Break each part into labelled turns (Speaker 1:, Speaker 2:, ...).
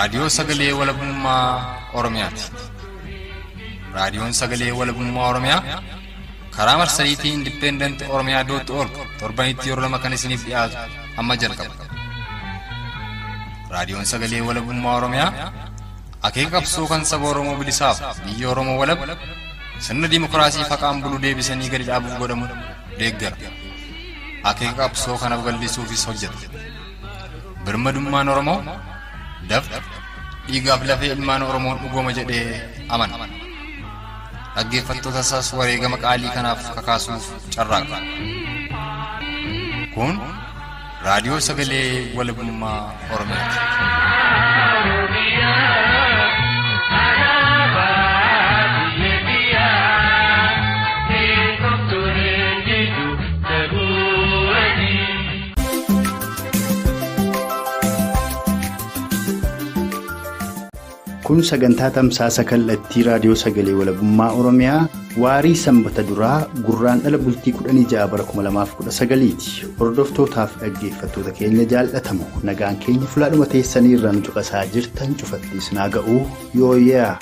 Speaker 1: raadiyoo sagalee walabummaa Oromiyaatti. Raadiyoon sagalee walabummaa Oromiyaa karaa marsariitii independent oromiyaa.org torbanitti yeroo lama kan isiniif dhiyaatu amma jalqaba. Raadiyoon sagalee walabummaa Oromiyaa akeeka qabsoo kan saba Oromoo bilisaaf biyya Oromoo walab sirna dimokiraasii faqaan bulu deebisanii gadi dhaabuuf godhamu deeggara. Akeeka qabsoo kana babal'isuufis hojjeta. Birmadummaan Oromoo dafqa dhiigaaf lafee ilmaan Oromoon dhugooma jedhee amana. Dhaggeeffattoota isaas wareegama qaalii kanaaf kakaasuuf carraaqa. Kun raadiyoo sagalee walabummaa Oromiyaati.
Speaker 2: Kun sagantaa tamsaasa kallattii raadiyoo sagalee walabummaa Oromiyaa waarii sanbata duraa gurraandhala bultii 16 bara 2019 hordoftootaaf dhaggeeffattoota keenya jaallatamu nagaan keenya fulaadhuma teessanii irraa nu cuqasaa jirtan cufattis naa ga'uu yooyaa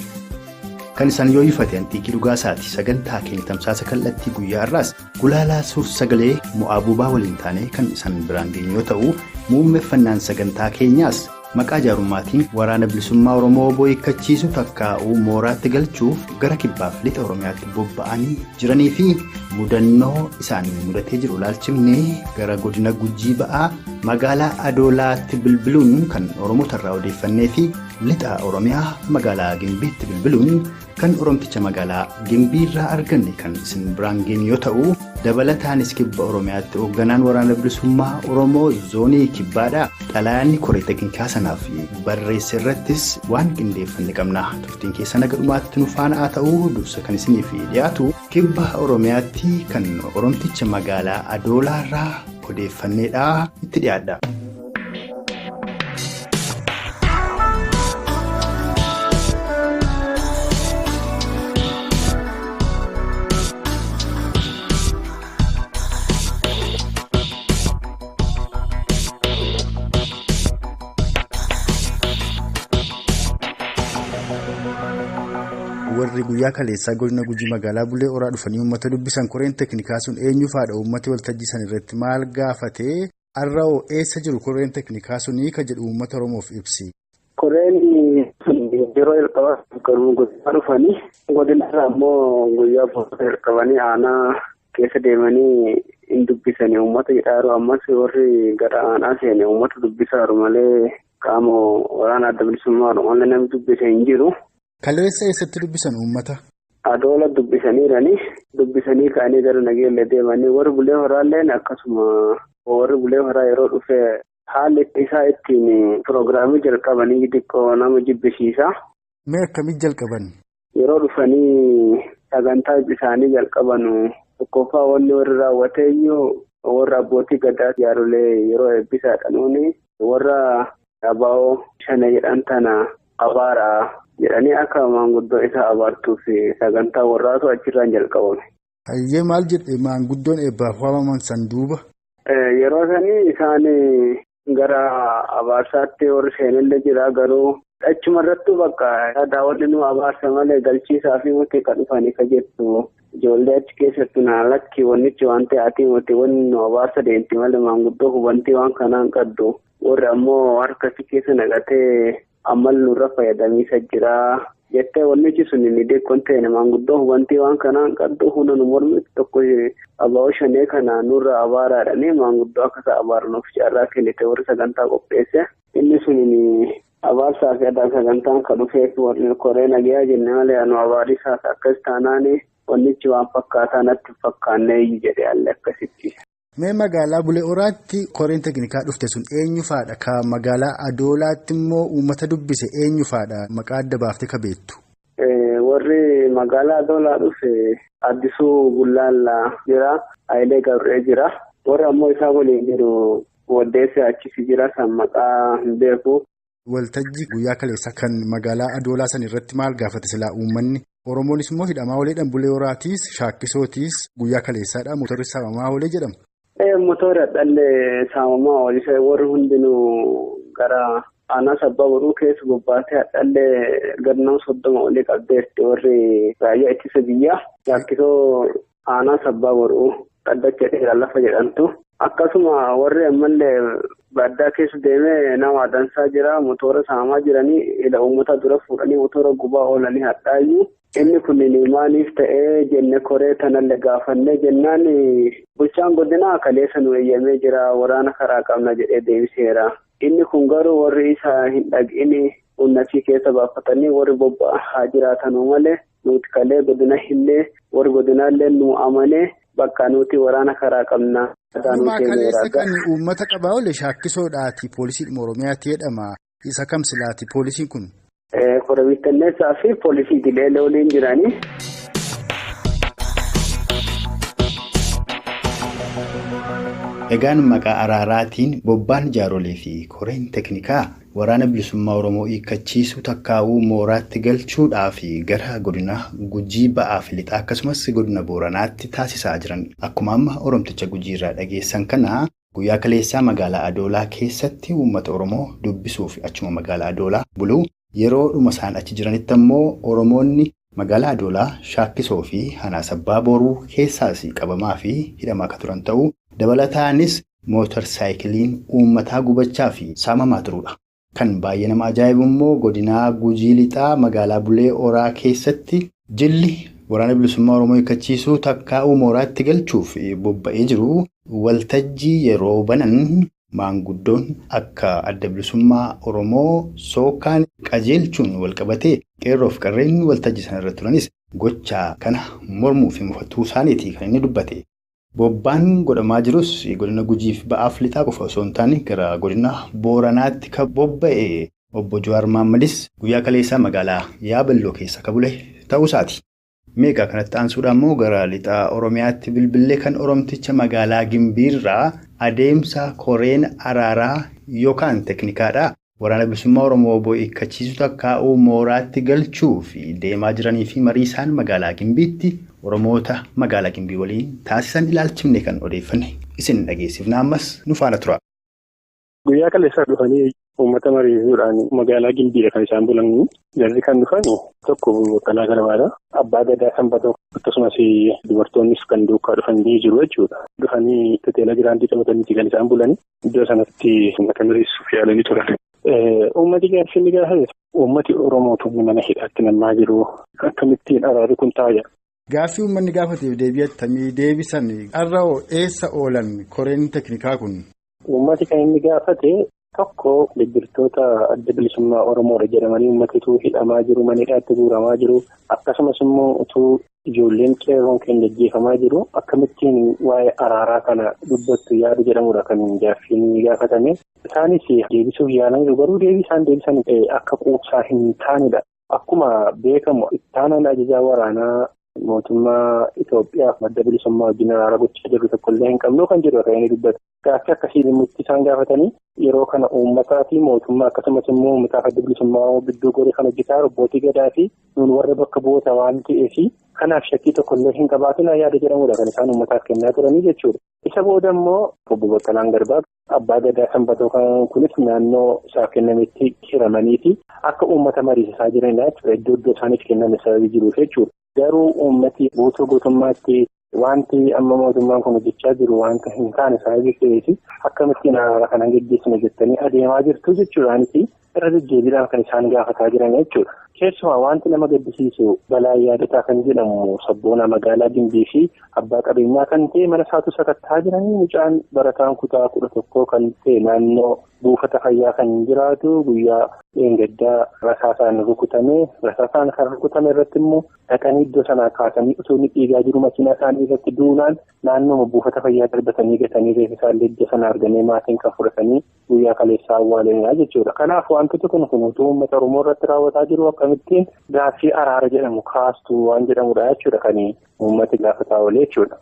Speaker 2: kan isaan yooyifate antiikii dhugaasaati. Sagantaa keenya tamsaasa kallattii guyyaa irraas gulaalaa suur sagalee mo'aabubaa waliin taanee kan isaan biraan geenyu yoo ta'u muummeffannaan sagantaa keenyaas maqaa jaarummaatiin waraana bilisummaa Oromoo WBO Hiikkachiisuuf takkaa'uu Mooraatti galchuuf gara kibbaaf lixa Oromiyaatti bobba'anii jiranii fi mudannoo isaanii mudatee jiru ilaalchifnee gara godina Gujii ba'aa magaalaa Adoolaatti bilbiluun kan Oromootarraa odeeffannee fi lixa Oromiyaa magaalaa Gimbiitti bilbiluun kan Oromticha magaalaa Gimbiirraa arganne kan isin biraan geenyu yoo ta'u dabalataanis kibba Oromiyaatti hoogganaan waraana bilisummaa Oromoo zoonii kibbaadhaa xalayaanni Koree Teekiniikaa sanaaf barreesse irrattis waan qindeeffanne qabna. Turtiin keessa naga dhumaatti nu faana haa ta'u dursa kan isiniif dhiyaatu kibba Oromiyaatti kan Oromticha magaalaa Adoolaarraa odeeffanneedha itti dhiyaadha. Warri guyyaa kaleessaa godina Gujii magaalaa Bulee Oraa dhufanii uummata dubbisan Koreen Teekiniikaa sun eenyu faadha uummati waltajjii san irratti maal gaafatee RSWO eessa jiru Koreen Teekiniikaa sunii ka jedhu uummata Oromoof ibsi.
Speaker 3: Koreen yeroo jalqabaa godina dhufanii godinarraa immoo guyyaa boqonnaa jalqabanii aanaa keessa deemanii hin dubbisanii uummata jedhaaru ammas warri gara aanaa seenee uummata dubbisaaru malee qaama waraana adda bilisummaa Oromoo namni dubbisee hin jiru.
Speaker 2: Kaleessa eessatti dubbisan uummata?
Speaker 3: Adoola dubbisanii ka'anii gara nageelle deemanii warri bulee horaalleen akkasuma warri bulee horaa yeroo dhufe haalli isaa ittiin pirogiraamii jalqabanii xiqqoo nama jibbisiisa.
Speaker 2: Mee akkamitti jalqaban?
Speaker 3: Yeroo dhufanii sagantaa isaanii jalqabanu tokkoffaa wanni warri raawwateeyyuu warra abbootii Gadaafi jaarolee yeroo eebbisaadhanuuni warra WBO shana jedhan tana abaaraa jedhanii akka maanguddoo isaa abaartuuf sagantaa warraatu achirraan jalqabame.
Speaker 2: Hayyee maal jedhe maanguddoon eebbaaf waamaman san duuba?
Speaker 3: Yeroo sanii isaan gara abaarsaatti warri seenillee jira garuu achumarrattuu bakka daawwanni nu abaarsa malee galchiisaa fi muti ka dhufanii ka jettu ijoollee achi keessattuu naalakki wannichi waan ta'aatii muti wanni nu abaarsa deemti malee maanguddoo hubantii waan kanaan qabdu warri ammoo harkatti keessa naqatee ammal nurra fayyadamiisa jira jettee wannichi sun ni deekkoon ta'e maanguddoo hubantii waan kanaan qabdu hunda nu mormi tokko WBO shanee kana nurra abaaraadhanii maanguddoo akkasa abaaruuf carraa kennite warri sagantaa qopheesse inni sun abaarsaa fi adda sagantaan kan dhufeef warri Koree nagaa jenne malee anu abaarisaas akkas taanaani wannichi waan fakkaataa natti fakkaannee jedhe alle akkasitti.
Speaker 2: Mee magaalaa Bulee Oraatti Koreen Teekiniikaa dhufte sun eenyu faadha? Ka magaalaa Adoolaatti immoo uummata dubbise eenyu faadha? Maqaa adda baaftee ka beektu?
Speaker 3: Warri magaalaa Adoolaa dhufe Addisuu Bullaallaa jira, Hayilee Gabree jira. Warri ammoo isaa waliin jiru Waddeessee achisi jira san maqaa hin beeku.
Speaker 2: Waltajjii guyyaa kaleessa kan magaalaa Adoolaa san irratti maal gaafate silaa uummanni? Oromoonis immoo hidhamaa waleedhaan Bulee Oraatiis shaakkisootiis guyyaa kaleessaadha motorri saamamaa walee jedhama.
Speaker 3: Motora dhallee saamamaa walisee warri hundinuu gara aanaa sabbaa boruu keessa bobbaatee hadhallee ganna 30 olii qabdeetti warri raayyaa ittisa biyyaa yaakkisoo aanaa sabbaa boruu dhaddacha dheeraa lafa jedhamtu. Akkasuma warri ammallee baddaa keessa deemee nama dansaa jira motora saamaa jiranii ila uummata dura fuudhanii motora gubaa oolanii hadhaayyuu. Inni kun maaliif ta'ee jenne koree tanallee gaafannee jennaan bulchaan godinaa kaleessa nu eeyyamee jira waraana karaa qabna jedhee deebiseera. Inni kun garuu warri isaa hin dhag'ini uummatii keessa baafatanii warri bobba'aa jiraatanuu malee nuti kalee godina hillee warri godinaallee nu amanee bakka nuti waraana karaa qabna.
Speaker 2: Akkuma kaleessa kan uummata qabaa oole shaakkisoodhaati poolisiin Oromiyaatti jedhama. Isa kam silaati poolisiin kun?
Speaker 3: Koree fi poolisii dileelee waliin jiranii.
Speaker 2: Egaan maqaa araaraatiin bobbaan jaarolee fi koreen teekiniikaa waraana bilisummaa Oromoo hiikkachiisuu takkaa'uu Mooraatti galchuudhaa fi gara godina Gujii ba'aa fi lixaa akkasumas godina Booranaatti taasisaa jiran. Akkuma amma Oromticha Gujii irraa dhageessan kana guyyaa kaleessaa magaalaa Adoolaa keessatti uummata Oromoo dubbisuu fi achuma magaalaa Adoolaa buluu yeroo dhuma isaan achi jiranitti ammoo Oromoonni magaalaa Adoolaa shaakkisoo fi hanaa sabbaa boruu keessaas qabamaa fi hidhamaa akka turan ta'uu dabalataanis mootorsaayikiliin uummataa gubachaa fi saamamaa turuudha. Kan baay'ee nama ajaa'ibu immoo godinaa Gujii lixaa magaalaa Bulee Oraa keessatti jilli waraana bilisummaa Oromoo hiikkachiisuu takkaa'uu Mooraatti galchuuf bobba'ee jiru waltajjii yeroo banan Maanguddoon akka adda bilisummaa Oromoo sookaan qajeelchuun walqabatee qeerroof qarreen waltajjii sana irra turanis gochaa kana mormuu fi mufatuu isaaniitii kan inni dubbate. Bobbaan godhamaa jirus godina Gujiif ba'aaf lixaa qofa osoo hin taane gara godina Booranaatti kan bobba'e obbo Jawaar Maammadis guyyaa kaleessaa magaalaa Yaaballoo keessa kan bule ta'uusaati. Meeqa kanatti aansuudhaan immoo gara lixaa Oromiyaatti bilbilee kan Oromticha magaalaa Gimbiirraa adeemsa Koreen araaraa yookaan teekiniikaadhaa waraana bilisummaa Oromoo hiikkachiisuu takkaa'uu Mooraatti galchuu fi deemaa jiranii fi marii isaan magaalaa Gimbiitti Oromoota magaalaa Gimbii waliin taasisan ilaalchifne kan odeeffanne isin dhageessifna ammas nu faana tura.
Speaker 4: Guyyaa kaleessaa dhufanii uummata mariisuudhaan magaalaa Gimbiidha kan isaan bulan jarri kan dhufan tokko kalaa garabaadha. Abbaa gadaa sanbatoo akkasumas dubartoonnis kan duukaa dhufan ni jiru jechuudha. Dhufanii teteela giraandii taphataniiti kan isaan bulan iddoo sanatti uummata mariisuuf yaalanii turan. Uummati gaaffiin gaafate uummati Oromootu mana hidhaatti namaa jiru akkamittiin araarri kun taa'aa.
Speaker 2: Gaaffii uummanni gaafateef deebi'atanii deebisan har'a eessa oolan koreen teekiniikaa kun?
Speaker 4: Uummati kan inni gaafate tokko deeggartoota adda bilisummaa Oromoo jedhamanii uummatitu hidhamaa jiru mana hidhaatti guuramaa jiru akkasumas immoo utuu ijoolleen qeerroon keenya ajjeefamaa jiru akkamittiin waa'ee araaraa kana dubbattu yaada jedhamudha kan gaaffiin gaafatame. Isaanis deebisuuf yaalanii garuu deebisan akka quubsaa hin taanedha. Akkuma beekamu ittaanaan ajajaa waraanaa mootummaa Itoophiyaaf adda bilisummaa wajjin araara gochaa jiru tokkollee hin qabnu kan jedhu kan inni dubbatu. Gaaffii akkasiin immoo isaan gaafatanii yeroo kana uummataa fi mootummaa akkasumas immoo uummataaf adda bilisummaa gidduu goree kan hojjetaa Abbootii Gadaafi nuun warra bakka bu'oota waan ta'eef kanaaf shakkii tokkollee hin qabaatin yaada jedhamudha kan isaan uummataaf kennaa turanii jechuudha. Isa booda immoo obbo Baqqalaan Garbaa abbaa gadaa sanbatoo kunis naannoo isaaf kennametti hiramanii fi akka uummata mariisisaa jiranidha jechuudha. Iddoo isaaniif kenname sababii jiruuf jechuudha. Garuu uummati guutummaatti wanti amma mootummaan kun hojjechaa jiru wanta hin taane sababii ta'eef akkamittiin araara kana geggeessina jettanii adeemaa jirtu jechuudhaaniti irra deddeebiidhaan kan isaan gaafataa jiran jechuudha. Keessumaa wanti nama gaddisiisu balaa yaadataa kan jedhamu sabboona magaalaa Gimbii fi abbaa qabeenyaa kan ta'e mana isaatu sakattaa jiranii mucaan barataan kutaa 11 kan ta'e naannoo buufata fayyaa kan jiraatu guyyaa gaddaa rasaasaan rukutame irratti immoo dhaqanii iddoo sanaa kaasanii osoo inni dhiigaa jiru makiinaa isaanii irratti duunaan naannoo buufata fayyaa darbatanii gatanii reeffisaallee iddoo sana arganii maatiin kan fudhatanii guyyaa kaleessaa awwaalanidha jechuudha. Kanaaf wantoota kun utuu uummata Oromoo irratti raawwataa jiru akkamittiin gaaffii araara jedhamu kaastuu waan jedhamudha jechuudha kan uummati gaafataa oolee jechuudha.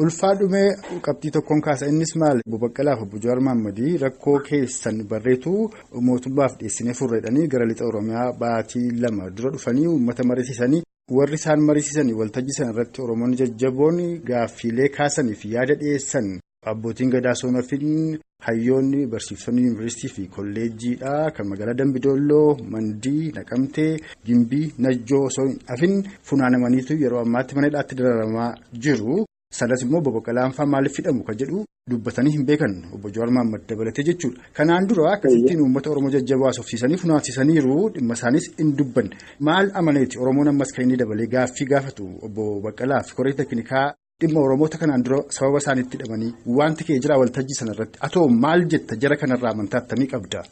Speaker 2: Ulfaa dhumee qabxii tokkoon kaasa innis maali? Obbo Baqqalaa fi Obbo Jawaar Maammadii rakkoo keessan barreetuu mootummaaf dhiyeessinee furreedhanii gara lixa Oromiyaa baatii 2 dura dhufanii uummata mariisisanii warri isaan mariisisanii waltajjii sana irratti Oromoonni jajjaboon gaaffiilee kaasanii fi yaada dhiyeessan Abbootiin gadaa soonafin hayyoonni barsiisonni yuunivarsiitii fi kolleejjiidhaa kan magaalaa Dambidolloo, Mandii, Naqamtee, Gimbii, Najjoo osoo hin hafin funaanamaniitu yeroo ammaatti mana hidhaatti dararamaa jiru. Sadas immoo boboqalaan fa'aa maaliif hidhamu kan jedhu dubbatanii hin beekan obbo Jawaar Mohaammed dabalatee jechuudha. Kanaan dura akkasittiin uummata Oromoo jajjaboo haasofsiisanii funaansiisaniiru dhimma isaanis hin dubbanne. Maal amaneeti Oromoon ammas kan inni dabalee gaaffii gaafatu obbo Baqqalaa fi Koree Teekiniikaa dhimma Oromoota kanaan dura sababa isaaniitti hidhamanii wanti kee jira waltajjii sanarratti atoo maal jetta jara kanarraa amantaa akkamii qabda?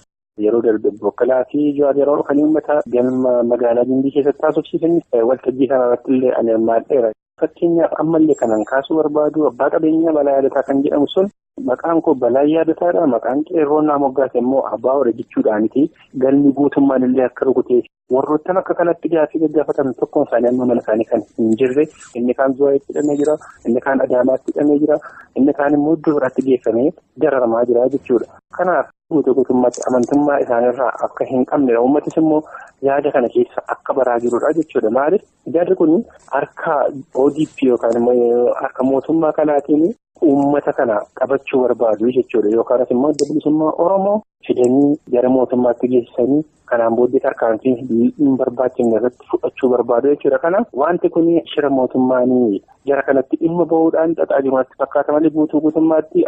Speaker 4: Yeroo darbe Baqqalaa fi Jawaar yeroo dhufanii uummata galma magaalaa Gimbii keessatti haasofsiisanii waltajjii sanarratti illee ani ammaadheera. Fakkeenyaaf ammallee kanan kaasuu barbaadu abbaa qabeenyaa Balaa Yaadataa kan jedhamu sun maqaan koo Balaa Yaadataadha. Maqaan qeerroon naa moggaase immoo abbaa hora jechuudhaaniti galmi guutummaan illee akka rukutee warroottan akka kanatti gaaffii gaggaafatan tokkoon isaanii amma mana isaanii kan hin jirre inni kaan Zuwaayitti hidhamee jira, inni kaan Adaamaatti hidhamee jira, inni kaan immoo iddoo biraatti geeffamee dararamaa jira jechuudha. Kanaaf guutummaatti amantummaa isaaniirraa akka hin qabne uummatis immoo yaada kana keessa akka baraa jirudha jechuudha. Maaliif yaadni kun harka ODP yookaan immoo harka mootummaa kanaatiin uummata kana qabachuu barbaadu jechuudha. Yookaan immoo adda bilisummaa Oromoo fidanii gara mootummaatti geessisanii kanaan booddee tarkaanfii hin barbaachifne irratti fudhachuu barbaadu jechuudha. Kanaaf wanti kun shira mootummaanii jara kanatti dhimma bahuudhaan xaxaa jirutti fakkaata malee guutummaatti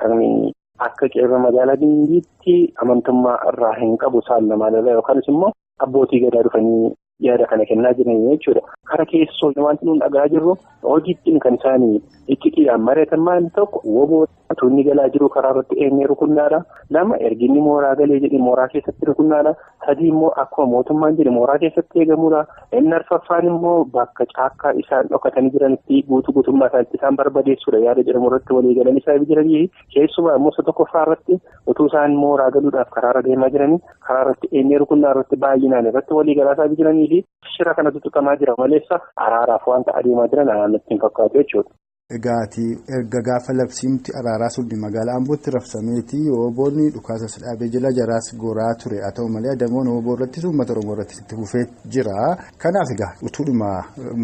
Speaker 4: akka qeerroo magaalaa Gimbiitti amantummaa irraa hin qabu saalamaadha yookaan immoo abbootii gadaa dhufanii yaada kana kennaa jiran jechuudha. Kara keessoo wanti nuun dhagaa jirru hojiittiin kan isaanii ittitiidhaan mari'atan maal tokko WBO tuunni galaa jiru karaa irratti eenyee rukunnaadha. Lama erginni mooraa galee jedhi mooraa keessatti rukunnaadha. Sadii immoo akkuma mootummaan jedhe mooraa keessatti eegamuudha. Inni arfaffaan immoo bakka caakkaa isaan dhokatanii jiranitti guutummaa isaatti isaan barbadeessuudha. Yaada jedhamu irratti walii galan isaa jiranii keessumaa immoo isa tokkoffaa irratti utuu isaan mooraa galuudhaaf karaa irra deemaa jiranii karaa irratti eenyee rukunnaa irratti baay'inaan irratti walii galaa isaa jiranii fi shira kanatu tuqamaa jira maleessa araaraaf wanta adeemaa jiran natti hin fakkaatu jechuudha.
Speaker 2: Erga gaafa labsiimti araaraa sulli magaalaa Ambootti rafsameeti WBO'n dhukaasa dhaabee jala jaraas goraa ture haa ta'u malee adamoon WBO irrattis uummata Oromoo irratti itti fufee jira. Kanaaf egaa utuudhuma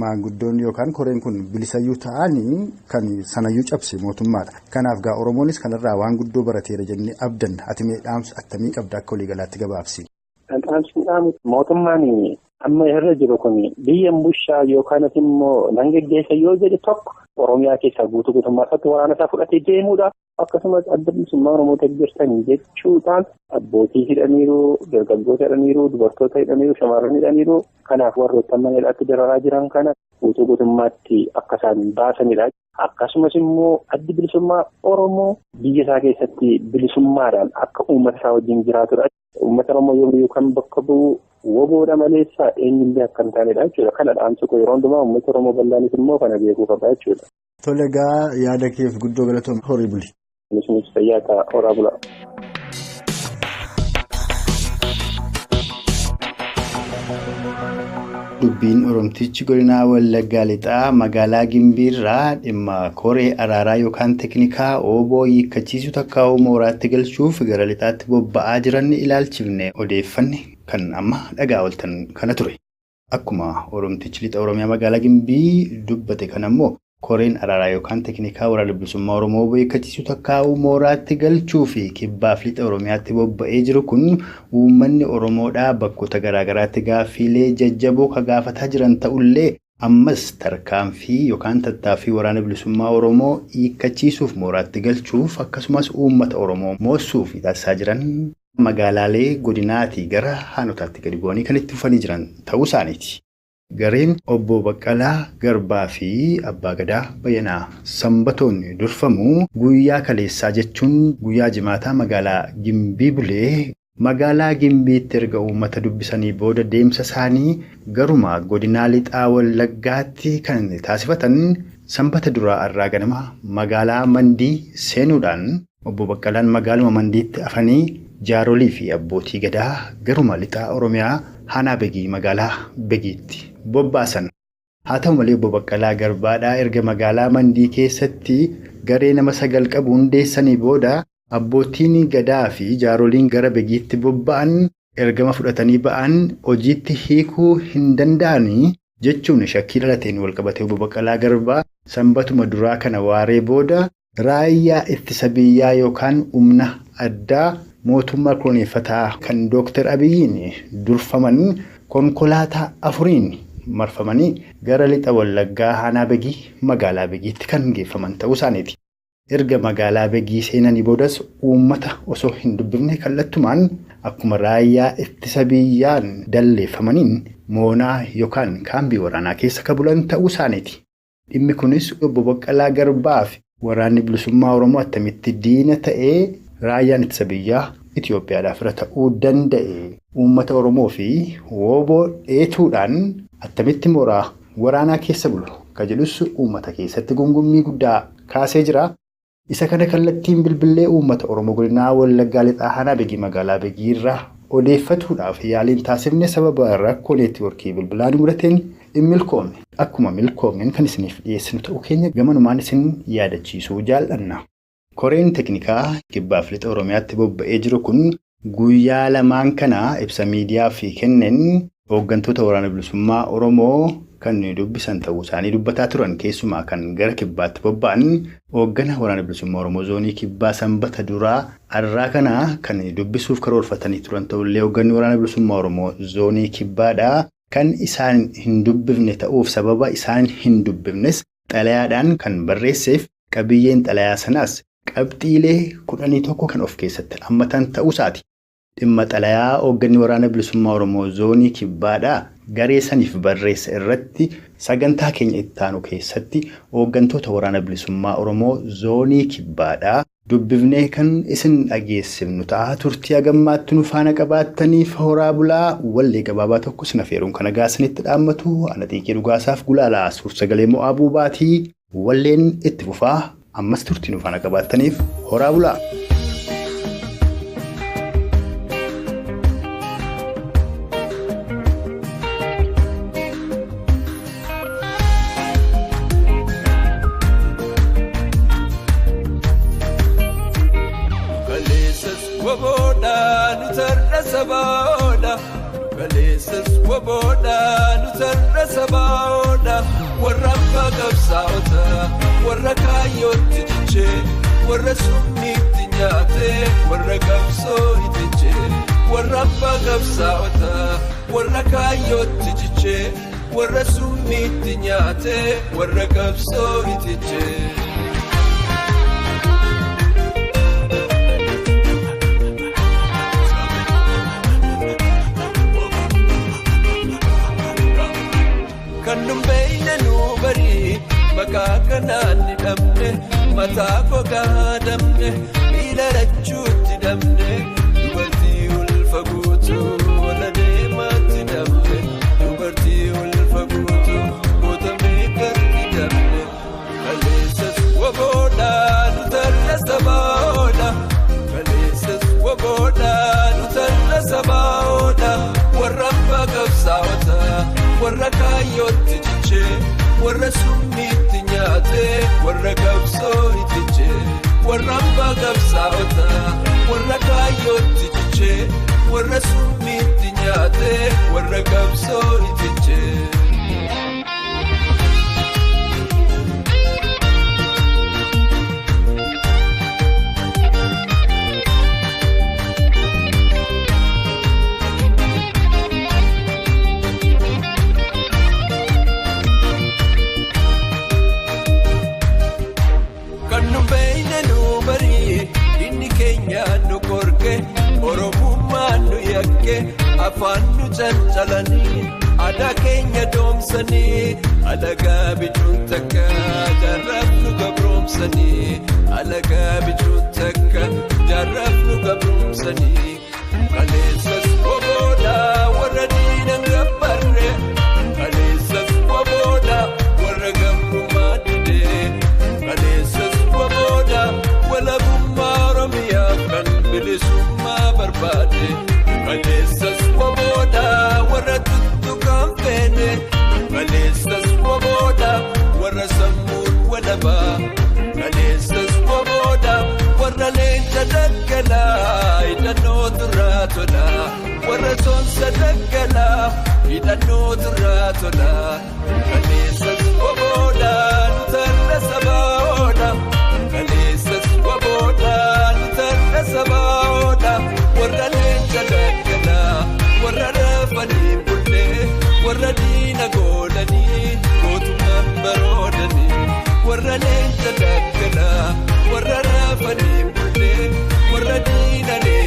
Speaker 2: maanguddoonni yookaan koreen kun bilisayyuu ta'anii kan sanayyuu cabse mootummaadha. Kanaaf egaa Oromoonis kanarraa waan guddoo barateera jennee abdanna. Ati mee dhaamsa attamii qabda akka waliigalaatti gabaabsi?
Speaker 4: Dhaamsi mootummaan amma irra jiru kun biyya bushaa yookaan immoo nan geggeessa yoo jedhe tokko Oromiyaa keessaa guutummaatti waraana isaa fudhatee deemuudha. Akkasumas adda bilisummaa Oromoo deeggartanii jechuudhaan abbootii hidhaniiru, dargaggoota hidhaniiru, dubartoota hidhaniiru, shamarran hidhaniiru. Kanaaf warroota mana hidhaatti dararaa jiran kana guutummaatti akka isaan baasanidha. Akkasumas immoo addi bilisummaa Oromoo biyya isaa keessatti bilisummaadhaan akka uummata isaa wajjin jiraatudha. Uummata Oromoo yommuu kan bakka bu'u WBO'dha maleessa eenyullee akka hin taanedha jechuudha. Kana dhaamsa koo yeroo hundumaa uummata Oromoo bal'aanis immoo kana beekuu qaba jechuudha.
Speaker 2: Tole egaa yaada keef guddoo galatoomna horii buli.
Speaker 4: Kunis fayyaa ta'a horaa bula.
Speaker 2: Dubbiin Oromtichi godina Wallaggaa Lixaa magaalaa Gimbiirraa dhimma Koree araaraa yookaan Teekiniikaa WBO Hiikkachiisuuf takkaa'uu Mooraatti galchuuf gara Lixaatti bobba'aa jiran ilaalchifne odeeffanne kan amma dhagaa ooltan kana ture. Akkuma Oromtichi Lixa Oromiyaa magaalaa Gimbii dubbate kan ammoo Koreen araaraa yookaan Teekiniikaa waraana bilisummaa Oromoo WBO Hiikkachiisuuf takkaa'uu Mooraatti galchuu fi Kibbaaf Lixa Oromiyaatti bobba'ee jiru kun uummanni Oromoodhaa bakkoota garaagaraatti gaaffiilee jajjaboo ka gaafataa jiran ta'ullee ammas tarkaanfii yookaan tattaaffii waraana bilisummaa Oromoo hiikkachiisuuf Mooraatti galchuuf akkasumas uummata Oromoo moossuuf taasisaa jiran magaalaalee godinaatii gara haanotaatti gadi bu'anii kan itti fufanii jiran ta'uu isaaniiti. Gareen obbo Baqqalaa Garbaa fi Abbaa Gadaa Bayyanaa Sanbatoonni durfamu guyyaa kaleessaa jechuun guyyaa jimaataa magaalaa Gimbii bulee magaalaa Gimbiitti erga uummata dubbisanii booda deemsa isaanii garuma godinaa Lixaa Wallaggaatti kan taasifatan sanbata duraa irraa ganama magaalaa Mandii seenuudhaan obbo Baqqalaan magaaluma Mandiitti afanii jaarolii fi abbootii gadaa garuma Lixaa Oromiyaa Hanaa Begii magaalaa Begiitti bobbaasan. Haa ta'u malee obbo Baqqalaa Garbaadhaa erga magaalaa Mandii keessatti garee nama 9 qabu hundeessanii booda abbootiin gadaa fi jaaroliin gara Begiitti bobba'an ergama fudhatanii ba'an hojiitti hiikuu hin danda'anii jechuun shakkii dhalateen walqabatee obbo Baqqalaa Garbaa sanbatuma duraa kana waaree booda raayyaa ittisa biyyaa yookaan humna addaa mootummaa koloneeffataa kan Dr. Abiyyiin durfaman konkolaataa 4 marfamanii gara lixa Wallaggaa Aanaa Begii magaalaa Begiitti kan geeffaman ta'uu isaaniiti. Erga magaalaa Begii seenanii boodas uummata osoo hin dubbifne kallattumaan akkuma raayyaa ittisa biyyaan dalleeffamaniin moonaa yookaan kaambii waraanaa keessa kabulan ta'uu isaaniiti. Dhimmi kunis obbo Baqqalaa Garbaa fi waraanni bilisummaa Oromoo attamitti diina ta'ee raayyaan ittisa biyyaa Itoophiyaadhaaf fira ta'uu danda'e uummata Oromoo fi WBO dheetuudhaan attamitti mooraa waraanaa keessa bulu ka jedhus uummata keessatti gungummii guddaa kaasee jira. Isa kana kallattiin bilbilee uummata Oromoo godinaa Wallaggaa lixaa Aanaa Begii magaalaa Begii irraa odeeffatuudhaaf yaaliin taasifne sababa rakkoo neetwoorkii bilbilaan mudateen hin milkoomne. Akkuma milkoomneen kan isiniif dhiyeessinu ta'uu keenya gamanumaan isin yaadachiisuu jaalladha. Koreen Teekiniikaa Kibbaaf lixa Oromiyaatti bobba'ee jiru kun guyyaa lamaan kana ibsa miidiyaaf kenneen hooggantoota waraana bilisummaa Oromoo kan dubbisan ta'uu isaanii dubbataa turan keessumaa kan gara Kibbaatti bobba'an hooggana waraana bilisummaa Oromoo zoonii Kibbaa sanbata duraa har'aa kana kan dubbisuuf karoorfatanii turan ta'ullee hoogganni waraana bilisummaa Oromoo zoonii Kibbaadhaa kan isaan hin dubbifne ta'uuf sababa isaan hin dubbifnes xalayaadhaan kan barreesseef qabiyyeen xalayaa sanaas qabxiilee 11 kan of keessatti hammatan ta'uu isaati. Dhimma xalayaa hoogganni waraana bilisummaa Oromoo zoonii Kibbaadhaa garee saniif barreessa irratti sagantaa keenya itti aanu keessatti hooggantoota waraana bilisummaa Oromoo zoonii Kibbaadhaa dubbifnee kan isin dhageessifnu ta'a. Turtii hagammaatti nu faana qabaattaniif horaa bulaa wallee gabaabaa tokko sin affeeruun kana gaasanitti dhaammatu ana xiiqii dhugaasaaf gulaalaa suur-sagalee mo'aabuu baatii walleen itti fufaa ammas turtii nu faana qabaattaniif horaa bulaa.
Speaker 5: Warra kaayyooti jechee warra summiitti nyaatee warra qabsoo itijee warra abbaa qabsaa'ota warra kaayyooti jechee warra summiitti nyaatee warra qabsoo itijee. Kan numbeeyne nuu barii. Maqaa kanaan ni dhabne mataa gogaa dhabne miila lachuutti dhabne dubartii ulfa guutuu wala deemaatti dhabne dubartii ulfa guutuu gootamee garri dhabne kaleessas woboodhaa nu tarra sabaoodha kaleessas woboodhaa nu tarra sabaoodha warra abbaa qabsaa'ota warra kaayyootti jechee warra summiitti nyaatee warra qabsoo itijee warra abbaa qabsaa'ota warra kaayyootti jechee warra summiitti nyaatee warra qabsoo itijee. Oromummaan nu yakke afaan nu cancalanii aadaa keenya doomsanii alagaa bijuun takka jaarraaf nu gabroomsanii alagaa bijuun takka jaarraaf nu gabroomsanii kaleessas woboodhaa warra diinan gabbarre kaleessas woboodhaa warra gabrummaa didee kaleessas woboodhaa walabummaa Oromiyaaf kan bilisummaa barbaade kaleessas woboodhaa warra tuttuqaan feene kaleessas woboodhaa warra sammuun walabaa kaleessas woboodhaa warra leenca daggalaa hidhannootu irraa tolaa warra soonsa daggalaa hidhannootu irraa tolaa kaleessas woboodhaa nu tarra sabaoodhaa. warra leenca daggala warra raafanii bullee warra diinanii